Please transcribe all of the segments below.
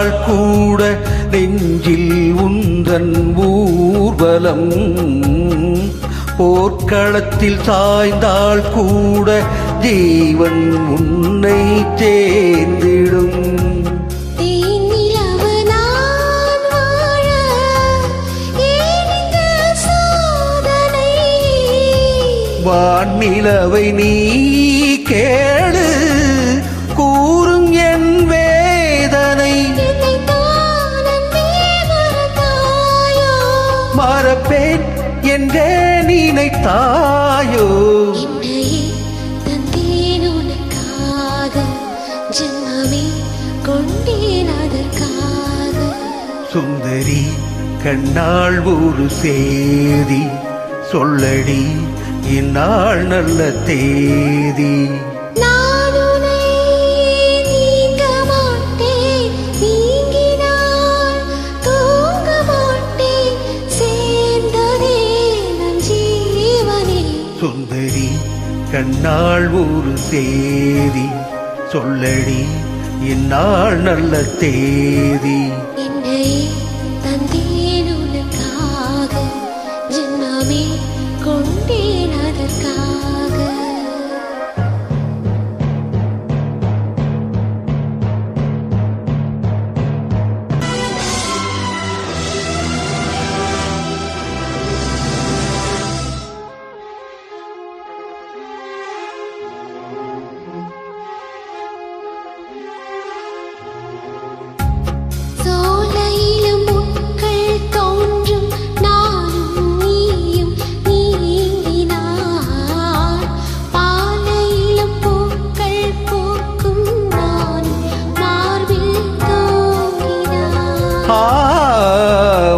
சாய்ந்தால் கூட நெஞ்சில் உந்தன் ஊர்வலம், போர்க்களத்தில் சாய்ந்தால் கூட ஜீவன் உன்னை சேர்ந்திடும். வானிலவை நீ கேளு கூறும் என் வேதனை, மறப்பேன் என்றே நினைத்தாயோ. சுந்தரி கண்ணாள் ஒரு சேதி சொல்லடி, இந்நாள் நல்ல தேதி. சுந்தரி கண்ணாள் ஒரு சேதி சொல்லடி, இந்நாள் நல்ல தேதி.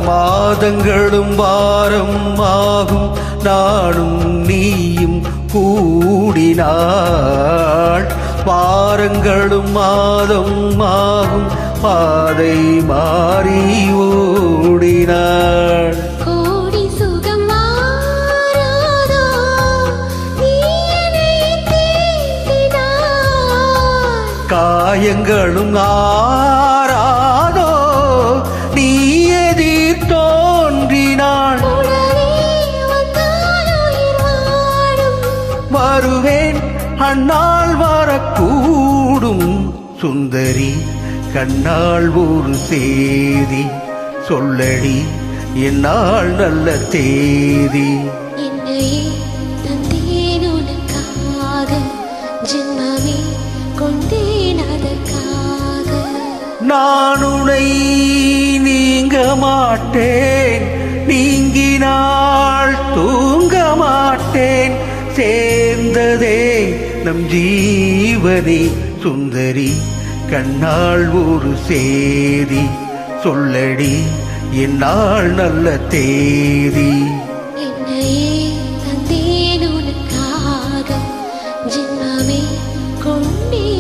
மாதங்களும் வாரம் ஆகும் நானும் நீயும் கூடினாள், வாரங்களும் மாதம் ஆகும் பாதை மாறி ஓடினாள். கோடி சுகம் மாறாதோ நீயே தீட்டினாய், காயங்களும் ஆறாதோ நீ எதிர் தோன்றினாள். வருவேன் அந்நாள் வரக்கூடும். சுந்தரி கண்ணாள் ஒரு சேதி சொல்லடி, என்னால் நல்ல தேதி. என்னையே தந்தேன் உனக்காக, ஜென்மமே கொண்டேன் அதற்காக. நான் உன்னை நீங்க மாட்டேன், நீங்கினாள் தூங்க மாட்டேன், சேர்ந்ததே நம் ஜீவனே. சுந்தரி கண்ணாள் ஒரு சேதி சொல்லடி, என்னால் நல்ல தேதி. என்னையே தந்தேன் உனக்காக, ஜென்மமே கொண்டேன்